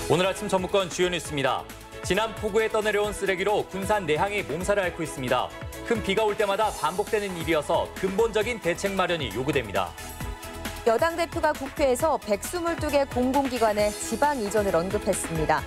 오늘 아침 전북권 주요 뉴스입니다. 지난 폭우에 떠내려온 쓰레기로 군산 내항이 몸살을 앓고 있습니다. 큰 비가 올 때마다 반복되는 일이어서 근본적인 대책 마련이 요구됩니다. 여당 대표가 국회에서 122개 공공기관의 지방 이전을 언급했습니다.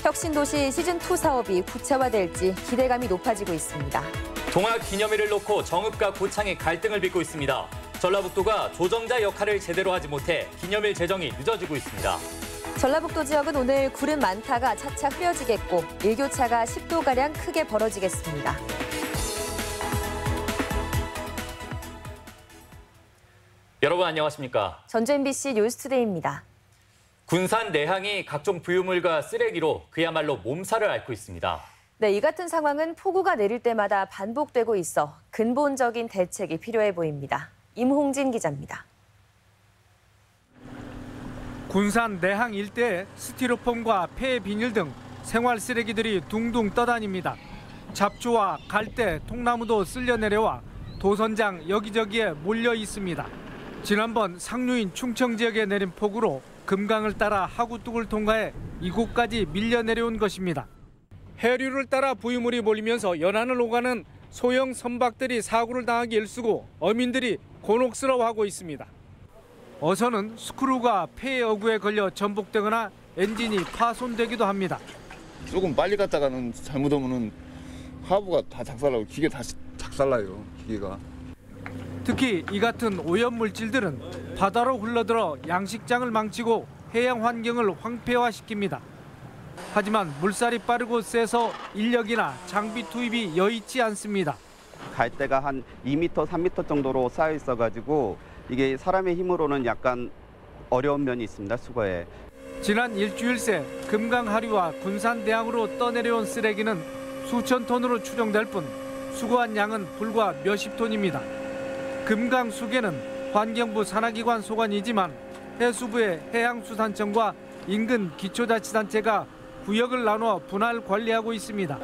혁신도시 시즌2 사업이 구체화될지 기대감이 높아지고 있습니다. 동학기념일을 놓고 정읍과 고창이 갈등을 빚고 있습니다. 전라북도가 조정자 역할을 제대로 하지 못해 기념일 제정이 늦어지고 있습니다. 전라북도 지역은 오늘 구름 많다가 차차 흐려지겠고 일교차가 10도가량 크게 벌어지겠습니다. 여러분 안녕하십니까? 전주 MBC 뉴스투데이입니다. 군산 내항이 각종 부유물과 쓰레기로 그야말로 몸살을 앓고 있습니다. 네, 이 같은 상황은 폭우가 내릴 때마다 반복되고 있어 근본적인 대책이 필요해 보입니다. 임홍진 기자입니다. 군산 내항 일대에 스티로폼과 폐 비닐 등 생활 쓰레기들이 둥둥 떠다닙니다. 잡초와 갈대, 통나무도 쓸려 내려와 도선장 여기저기에 몰려 있습니다. 지난번 상류인 충청 지역에 내린 폭우로 금강을 따라 하구뚝을 통과해 이곳까지 밀려 내려온 것입니다. 해류를 따라 부유물이 몰리면서 연안을 오가는 소형 선박들이 사고를 당하기 일쑤고 어민들이 곤혹스러워하고 있습니다. 어선은 스크루가 폐 어구에 걸려 전복되거나 엔진이 파손되기도 합니다. 조금 빨리 갔다가는 잘못하면 하부가 다 작살나고 기계 다 작살나요, 기계가. 특히 이 같은 오염 물질들은 바다로 흘러들어 양식장을 망치고 해양 환경을 황폐화시킵니다. 하지만 물살이 빠르고 세서 인력이나 장비 투입이 여의치 않습니다. 갈대가 한 2m, 3m 정도로 쌓여 있어가지고 이게 사람의 힘으로는 약간 어려운 면이 있습니다, 수거에. 지난 일주일 새 금강 하류와 군산 대항으로 떠내려온 쓰레기는 수천 톤으로 추정될 뿐 수거한 양은 불과 몇십 톤입니다. 금강 수계는 환경부 산하기관 소관이지만 해수부의 해양수산청과 인근 기초자치단체가 구역을 나누어 분할 관리하고 있습니다.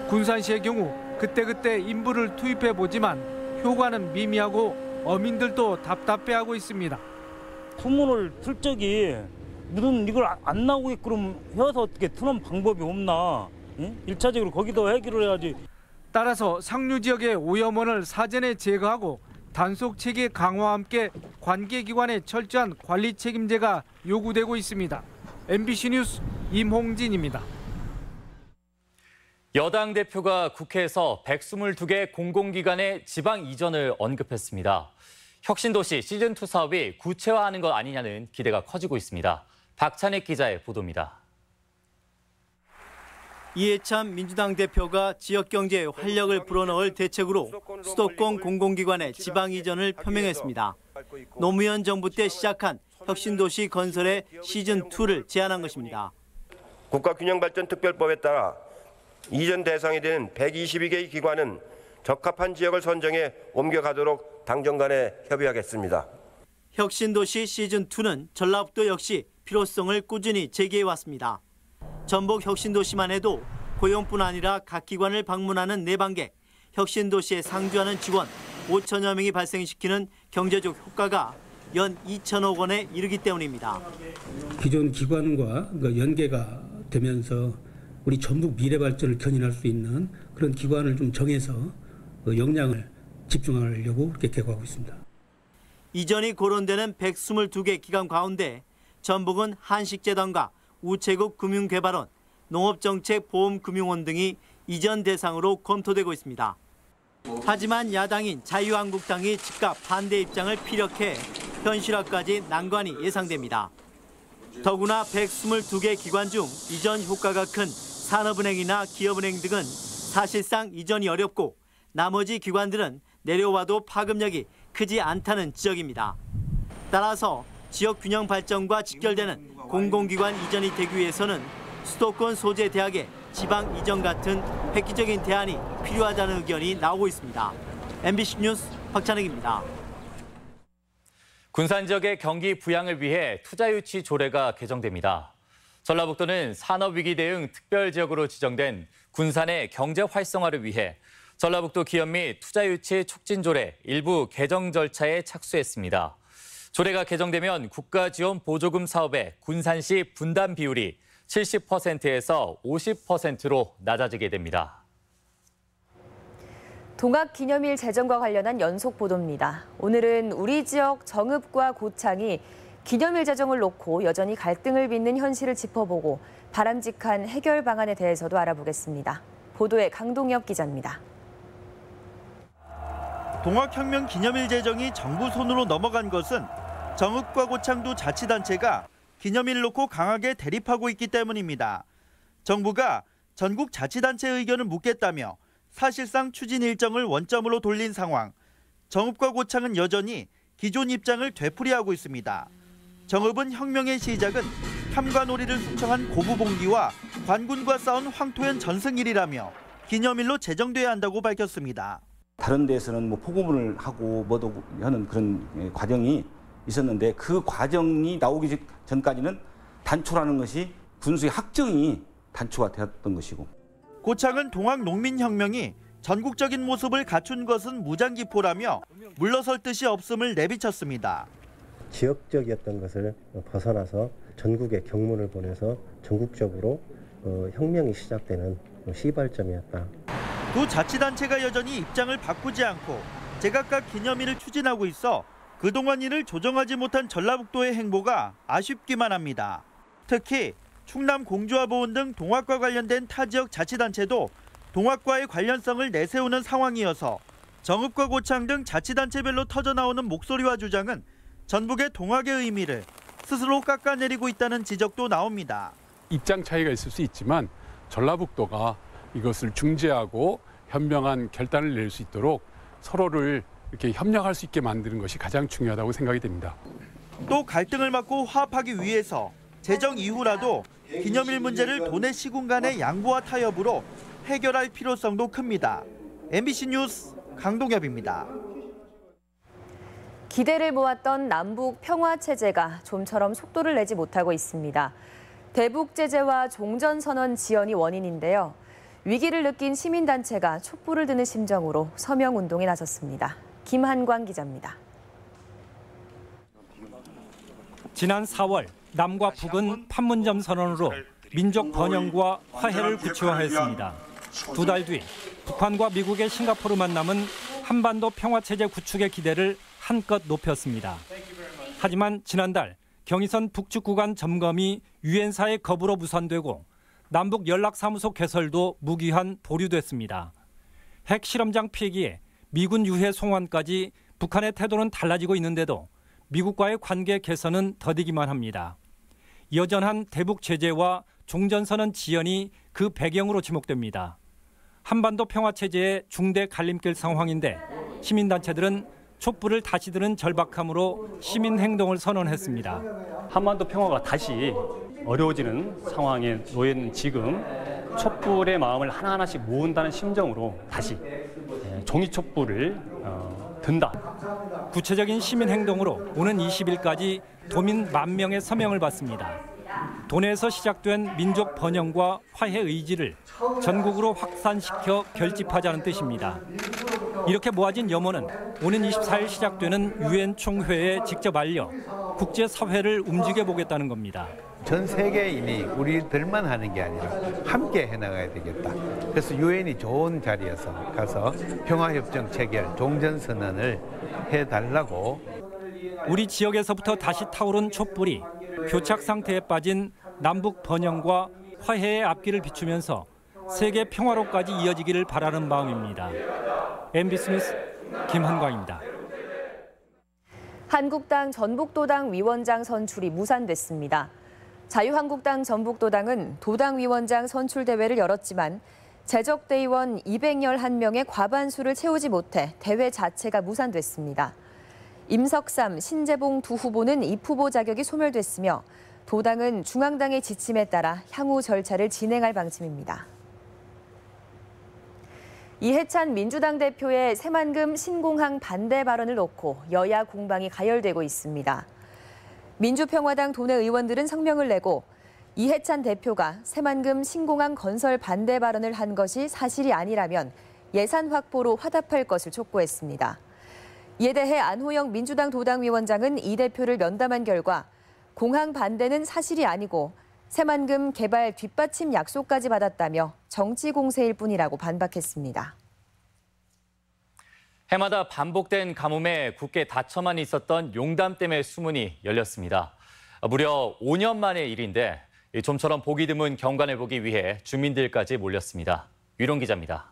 군산시의 경우 그때그때 인부를 투입해보지만 효과는 미미하고 어민들도 답답해하고 있습니다. 소문을 틀 적이 무슨 이걸 안 나오게끔 해서 어떻게 트는 방법이 없나? 응? 1차적으로 거기도 해결을 해야지. 따라서 상류 지역의 오염원을 사전에 제거하고 단속 체계 강화와 함께 관계기관의 철저한 관리 책임제가 요구되고 있습니다. MBC 뉴스 임홍진입니다. 여당 대표가 국회에서 122개 공공기관의 지방 이전을 언급했습니다. 혁신도시 시즌2 사업이 구체화하는 것 아니냐는 기대가 커지고 있습니다. 박찬익 기자의 보도입니다. 이해찬 민주당 대표가 지역경제에 활력을 불어넣을 대책으로 수도권 공공기관의 지방 이전을 표명했습니다. 노무현 정부 때 시작한 혁신도시 건설의 시즌2를 제안한 것입니다. 국가균형발전특별법에 따라 이전 대상이 되는 122개의 기관은 적합한 지역을 선정해 옮겨가도록 당정 간에 협의하겠습니다. 혁신도시 시즌2는 전라북도 역시 필요성을 꾸준히 제기해왔습니다. 전북 혁신도시만 해도 고용뿐 아니라 각 기관을 방문하는 내방객, 혁신도시에 상주하는 직원 5천여 명이 발생시키는 경제적 효과가 연 2천억 원에 이르기 때문입니다. 기존 기관과 연계가 되면서 우리 전북 미래 발전을 견인할 수 있는 그런 기관을 좀 정해서 역량을 집중하려고 그렇게 계획하고 있습니다. 이전이 거론되는 122개 기관 가운데 전북은 한식재단과 우체국 금융개발원, 농업정책보험금융원 등이 이전 대상으로 검토되고 있습니다. 하지만 야당인 자유한국당이 즉각 반대 입장을 피력해 현실화까지 난관이 예상됩니다. 더구나 122개 기관 중 이전 효과가 큰 산업은행이나 기업은행 등은 사실상 이전이 어렵고 나머지 기관들은 내려와도 파급력이 크지 않다는 지적입니다. 따라서 지역 균형 발전과 직결되는 공공기관 이전이 되기 위해서는 수도권 소재 대학의 지방 이전 같은 획기적인 대안이 필요하다는 의견이 나오고 있습니다. MBC 뉴스 박찬익입니다. 군산 지역의 경기 부양을 위해 투자유치 조례가 개정됩니다. 전라북도는 산업위기 대응 특별지역으로 지정된 군산의 경제 활성화를 위해 전라북도 기업 및 투자유치 촉진조례 일부 개정 절차에 착수했습니다. 조례가 개정되면 국가지원 보조금 사업의 군산시 분담 비율이 70%에서 50%로 낮아지게 됩니다. 동학기념일 제정과 관련한 연속 보도입니다. 오늘은 우리 지역 정읍과 고창이 기념일 제정을 놓고 여전히 갈등을 빚는 현실을 짚어보고 바람직한 해결 방안에 대해서도 알아보겠습니다. 보도에 강동엽 기자입니다. 동학혁명 기념일 제정이 정부 손으로 넘어간 것은 정읍과 고창 두 자치단체가 기념일을 놓고 강하게 대립하고 있기 때문입니다. 정부가 전국 자치단체 의견을 묻겠다며 사실상 추진 일정을 원점으로 돌린 상황. 정읍과 고창은 여전히 기존 입장을 되풀이하고 있습니다. 정읍은 혁명의 시작은 탐관오리를 숙청한 고부봉기와 관군과 싸운 황토현 전승일이라며 기념일로 제정돼야 한다고 밝혔습니다. 다른 데에서는 뭐 포고문을 하고 뭐도 하는 그런 과정이 있었는데 그 과정이 나오기 전까지는 단초라는 것이 군수의 학정이 단초가 되었던 것이고. 고창은 동학농민혁명이 전국적인 모습을 갖춘 것은 무장기포라며 물러설 뜻이 없음을 내비쳤습니다. 지역적이었던 것을 벗어나서 전국에 경문을 보내서 전국적으로 혁명이 시작되는 시발점이었다. 두 자치단체가 여전히 입장을 바꾸지 않고 제각각 기념일을 추진하고 있어 그동안 이를 조정하지 못한 전라북도의 행보가 아쉽기만 합니다. 특히 충남 공주와보은 등 동학과 관련된 타 지역 자치단체도 동학과의 관련성을 내세우는 상황이어서 정읍과 고창 등 자치단체별로 터져나오는 목소리와 주장은 전북의 동학의 의미를 스스로 깎아내리고 있다는 지적도 나옵니다. 입장 차이가 있을 수 있지만 전라북도가 이것을 중재하고 현명한 결단을 낼 수 있도록 서로를 이렇게 협력할 수 있게 만드는 것이 가장 중요하다고 생각이 됩니다. 또 갈등을 막고 화합하기 위해서 제정 이후라도 기념일 문제를 도내 시군 간의 양보와 타협으로 해결할 필요성도 큽니다. MBC 뉴스 강동엽입니다. 기대를 모았던 남북 평화체제가 좀처럼 속도를 내지 못하고 있습니다. 대북제재와 종전선언 지연이 원인인데요. 위기를 느낀 시민단체가 촛불을 드는 심정으로 서명운동에 나섰습니다. 김한광 기자입니다. 지난 4월 남과 북은 판문점 선언으로 민족 번영과 화해를 구체화했습니다. 두 달 뒤 북한과 미국의 싱가포르 만남은 한반도 평화체제 구축의 기대를 한껏 높였습니다. 하지만 지난달 경의선 북측 구간 점검이 유엔사의 거부로 무산되고 남북 연락사무소 개설도 무기한 보류됐습니다. 핵실험장 폐기에 미군 유해 송환까지 북한의 태도는 달라지고 있는데도 미국과의 관계 개선은 더디기만 합니다. 여전한 대북 제재와 종전선언 지연이 그 배경으로 지목됩니다. 한반도 평화체제의 중대 갈림길 상황인데 시민단체들은 촛불을 다시 드는 절박함으로 시민행동을 선언했습니다. 한반도 평화가 다시 어려워지는 상황에 놓인 지금 촛불의 마음을 하나하나씩 모은다는 심정으로 다시 종이 촛불을 든다. 구체적인 시민행동으로 오는 20일까지 도민 10,000명의 서명을 받습니다. 도내에서 시작된 민족 번영과 화해 의지를 전국으로 확산시켜 결집하자는 뜻입니다. 이렇게 모아진 염원은 오는 24일 시작되는 유엔 총회에 직접 알려 국제사회를 움직여보겠다는 겁니다. 전 세계인이 우리들만 하는 게 아니라 함께 해나가야 되겠다. 그래서 유엔이 좋은 자리에서 가서 평화협정 체결, 종전선언을 해달라고. 우리 지역에서부터 다시 타오른 촛불이 교착 상태에 빠진 남북 번영과 화해의 앞길을 비추면서 세계 평화로까지 이어지기를 바라는 마음입니다. MBC 뉴스 김한광입니다. 한국당 전북도당 위원장 선출이 무산됐습니다. 자유한국당 전북도당은 도당 위원장 선출 대회를 열었지만 재적대의원 211명의 과반수를 채우지 못해 대회 자체가 무산됐습니다. 임석삼, 신재봉 두 후보는 입후보 자격이 소멸됐으며 도당은 중앙당의 지침에 따라 향후 절차를 진행할 방침입니다. 이해찬 민주당 대표의 새만금 신공항 반대 발언을 놓고 여야 공방이 가열되고 있습니다. 민주평화당 도내 의원들은 성명을 내고 이해찬 대표가 새만금 신공항 건설 반대 발언을 한 것이 사실이 아니라면 예산 확보로 화답할 것을 촉구했습니다. 이에 대해 안호영 민주당 도당위원장은 이 대표를 면담한 결과 공항 반대는 사실이 아니고 새만금 개발 뒷받침 약속까지 받았다며 정치 공세일 뿐이라고 반박했습니다. 해마다 반복된 가뭄에 굳게 닫혀만 있었던 용담댐의 수문이 열렸습니다. 무려 5년 만의 일인데 좀처럼 보기 드문 경관을 보기 위해 주민들까지 몰렸습니다. 유론 기자입니다.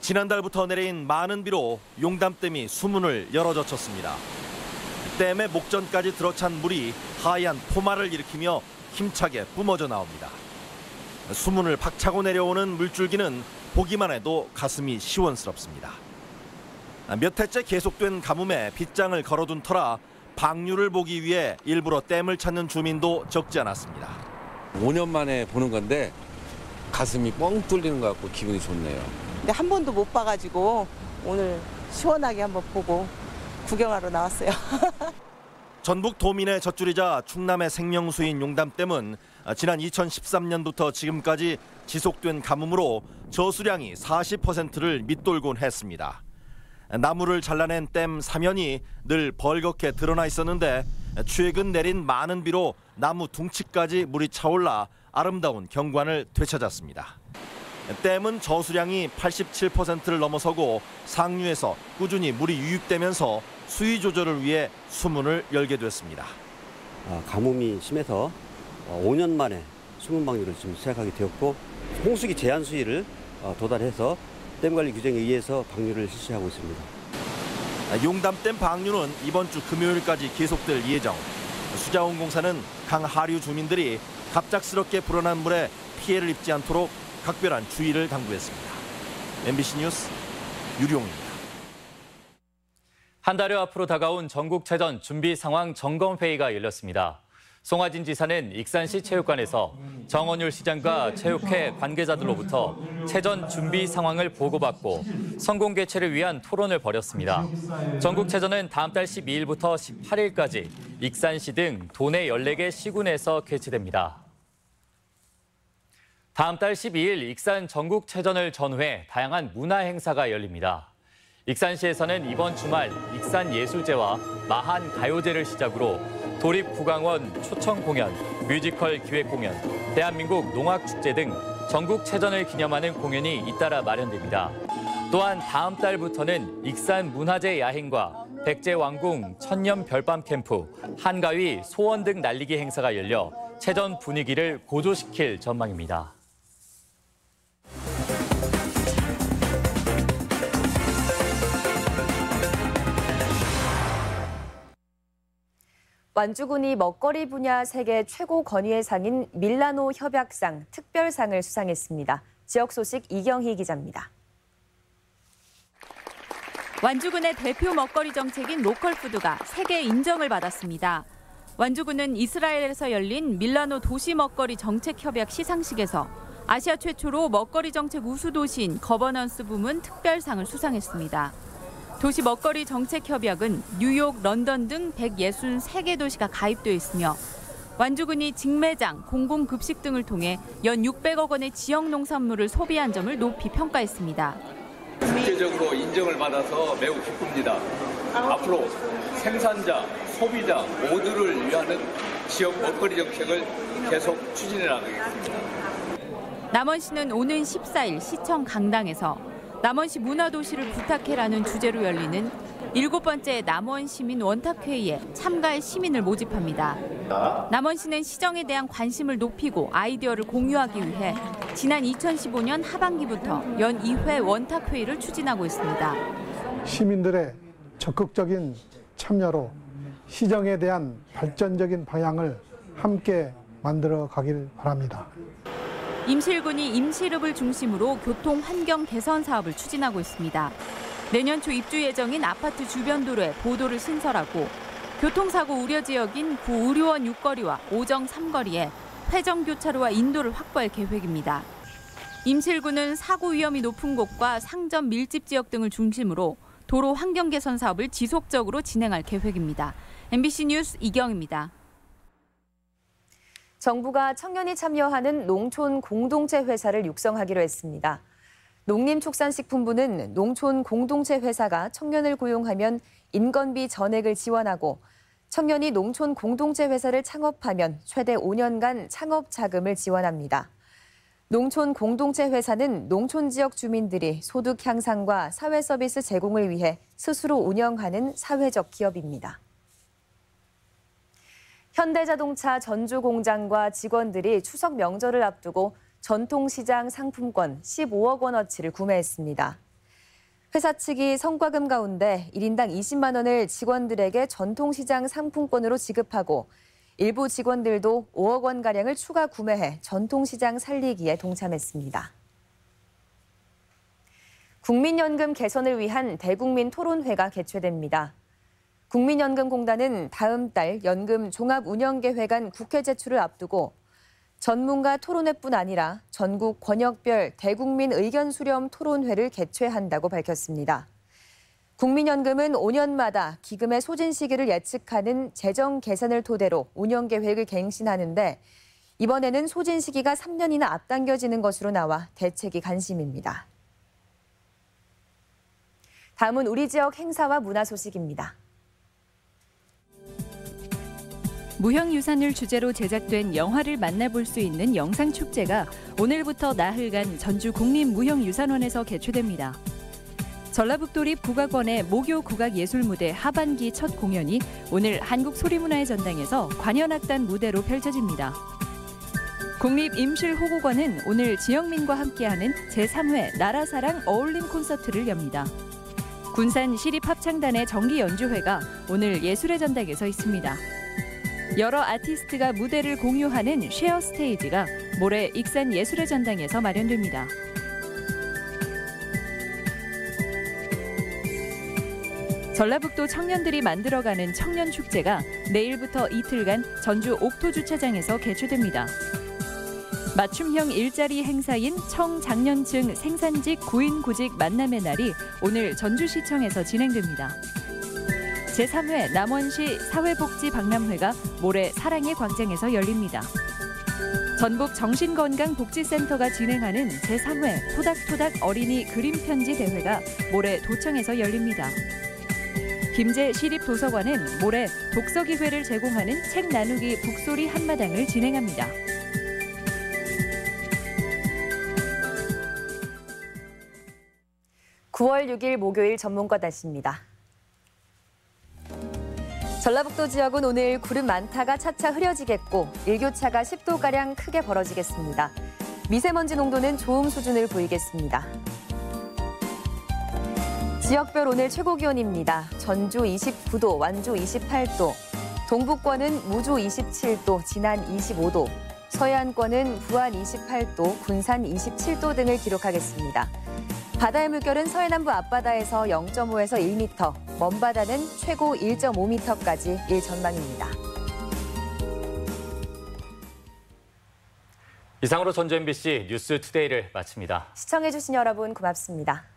지난달부터 내린 많은 비로 용담댐이 수문을 열어젖혔습니다. 댐의 목전까지 들어찬 물이 하얀 포마를 일으키며 힘차게 뿜어져 나옵니다. 수문을 박차고 내려오는 물줄기는 보기만 해도 가슴이 시원스럽습니다. 몇 해째 계속된 가뭄에 빗장을 걸어둔 터라 방류를 보기 위해 일부러 댐을 찾는 주민도 적지 않았습니다. 5년 만에 보는 건데 가슴이 뻥 뚫리는 것 같고 기분이 좋네요. 근데 한 번도 못 봐가지고 오늘 시원하게 한번 보고 구경하러 나왔어요. 전북 도민의 젖줄이자 충남의 생명수인 용담댐은 지난 2013년부터 지금까지 지속된 가뭄으로 저수량이 40%를 밑돌곤 했습니다. 나무를 잘라낸 댐 사면이 늘 벌겋게 드러나 있었는데 최근 내린 많은 비로 나무 둥치까지 물이 차올라 아름다운 경관을 되찾았습니다. 댐은 저수량이 87%를 넘어서고 상류에서 꾸준히 물이 유입되면서 수위 조절을 위해 수문을 열게 됐습니다. 가뭄이 심해서 5년 만에 수문 방류를 지금 시작하게 되었고 홍수기 제한 수위를 도달해서 댐 관리 규정에 의해서 방류를 실시하고 있습니다. 용담댐 방류는 이번 주 금요일까지 계속될 예정. 수자원공사는 강하류 주민들이 갑작스럽게 불어난 물에 피해를 입지 않도록 각별한 주의를 당부했습니다. MBC 뉴스 유룡입니다. 한 달여 앞으로 다가온 전국체전 준비 상황 점검회의가 열렸습니다. 송하진 지사는 익산시 체육관에서 정원율 시장과 체육회 관계자들로부터 체전 준비 상황을 보고받고 성공 개최를 위한 토론을 벌였습니다. 전국체전은 다음 달 12일부터 18일까지 익산시 등 도내 14개 시군에서 개최됩니다. 다음 달 12일 익산 전국체전을 전후해 다양한 문화 행사가 열립니다. 익산시에서는 이번 주말 익산예술제와 마한가요제를 시작으로 도립구강원 초청 공연, 뮤지컬 기획 공연, 대한민국 농악축제 등 전국체전을 기념하는 공연이 잇따라 마련됩니다. 또한 다음 달부터는 익산 문화재 야행과 백제왕궁 천년 별밤 캠프, 한가위 소원 등 날리기 행사가 열려 체전 분위기를 고조시킬 전망입니다. 완주군이 먹거리 분야 세계 최고 권위의 상인 밀라노 협약상 특별상을 수상했습니다. 지역 소식 이경희 기자입니다. 완주군의 대표 먹거리 정책인 로컬푸드가 세계 인정을 받았습니다. 완주군은 이스라엘에서 열린 밀라노 도시 먹거리 정책 협약 시상식에서 아시아 최초로 먹거리 정책 우수 도시인 거버넌스 부문 특별상을 수상했습니다. 도시 먹거리 정책 협약은 뉴욕, 런던 등 163개 도시가 가입되어 있으며 완주군이 직매장, 공공급식 등을 통해 연 600억 원의 지역 농산물을 소비한 점을 높이 평가했습니다. 국제적으로 인정을 받아서 매우 기쁩니다. 앞으로 생산자, 소비자 모두를 위한 지역 먹거리 정책을 계속 추진해 나가겠습니다. 남원시는 오는 14일 시청 강당에서 남원시 문화도시를 부탁해라는 주제로 열리는 7번째 남원시민 원탁회의에 참가할 시민을 모집합니다. 남원시는 시정에 대한 관심을 높이고 아이디어를 공유하기 위해 지난 2015년 하반기부터 연 2회 원탁회의를 추진하고 있습니다. 시민들의 적극적인 참여로 시정에 대한 발전적인 방향을 함께 만들어 가길 바랍니다. 임실군이 임실읍을 중심으로 교통 환경 개선 사업을 추진하고 있습니다. 내년 초 입주 예정인 아파트 주변 도로에 보도를 신설하고 교통사고 우려 지역인 구 의료원 6거리와 오정 3거리에 회전교차로와 인도를 확보할 계획입니다. 임실군은 사고 위험이 높은 곳과 상점 밀집 지역 등을 중심으로 도로 환경 개선 사업을 지속적으로 진행할 계획입니다. MBC 뉴스 이경입니다. 정부가 청년이 참여하는 농촌 공동체 회사를 육성하기로 했습니다. 농림축산식품부는 농촌 공동체 회사가 청년을 고용하면 인건비 전액을 지원하고 청년이 농촌 공동체 회사를 창업하면 최대 5년간 창업 자금을 지원합니다. 농촌 공동체 회사는 농촌 지역 주민들이 소득 향상과 사회 서비스 제공을 위해 스스로 운영하는 사회적 기업입니다. 현대자동차 전주 공장과 직원들이 추석 명절을 앞두고 전통시장 상품권 15억 원어치를 구매했습니다. 회사 측이 성과금 가운데 1인당 20만 원을 직원들에게 전통시장 상품권으로 지급하고 일부 직원들도 5억 원가량을 추가 구매해 전통시장 살리기에 동참했습니다. 국민연금 개선을 위한 대국민 토론회가 개최됩니다. 국민연금공단은 다음 달 연금 종합운영계획안 국회 제출을 앞두고 전문가 토론회뿐 아니라 전국 권역별 대국민 의견 수렴 토론회를 개최한다고 밝혔습니다. 국민연금은 5년마다 기금의 소진 시기를 예측하는 재정 계산을 토대로 운영 계획을 갱신하는데 이번에는 소진 시기가 3년이나 앞당겨지는 것으로 나와 대책이 관심입니다. 다음은 우리 지역 행사와 문화 소식입니다. 무형유산을 주제로 제작된 영화를 만나볼 수 있는 영상축제가 오늘부터 나흘간 전주 국립무형유산원에서 개최됩니다. 전라북도립 국악원의 모교 국악예술무대 하반기 첫 공연이 오늘 한국소리문화의 전당에서 관현악단 무대로 펼쳐집니다. 국립임실호국원은 오늘 지영민과 함께하는 제3회 나라사랑 어울림 콘서트를 엽니다. 군산 시립합창단의 정기 연주회가 오늘 예술의 전당에서 있습니다. 여러 아티스트가 무대를 공유하는 쉐어 스테이지가 모레 익산 예술의 전당에서 마련됩니다. 전라북도 청년들이 만들어가는 청년축제가 내일부터 이틀간 전주 옥토주차장에서 개최됩니다. 맞춤형 일자리 행사인 청장년층 생산직 구인구직 만남의 날이 오늘 전주시청에서 진행됩니다. 제3회 남원시 사회복지박람회가 모레 사랑의 광장에서 열립니다. 전북 정신건강복지센터가 진행하는 제3회 토닥토닥 어린이 그림편지 대회가 모레 도청에서 열립니다. 김제 시립도서관은 모레 독서기회를 제공하는 책 나누기 북소리 한마당을 진행합니다. (9월 6일) 목요일 전문가 날씨입니다. 전라북도 지역은 오늘 구름 많다가 차차 흐려지겠고 일교차가 10도가량 크게 벌어지겠습니다. 미세먼지 농도는 좋음 수준을 보이겠습니다. 지역별 오늘 최고 기온입니다. 전주 29도, 완주 28도, 동북권은 무주 27도, 진안 25도, 서해안권은 부안 28도, 군산 27도 등을 기록하겠습니다. 바다의 물결은 서해남부 앞바다에서 0.5에서 1m, 먼바다는 최고 1.5m까지 일 전망입니다. 이상으로 전주 MBC 뉴스투데이를 마칩니다. 시청해주신 여러분 고맙습니다.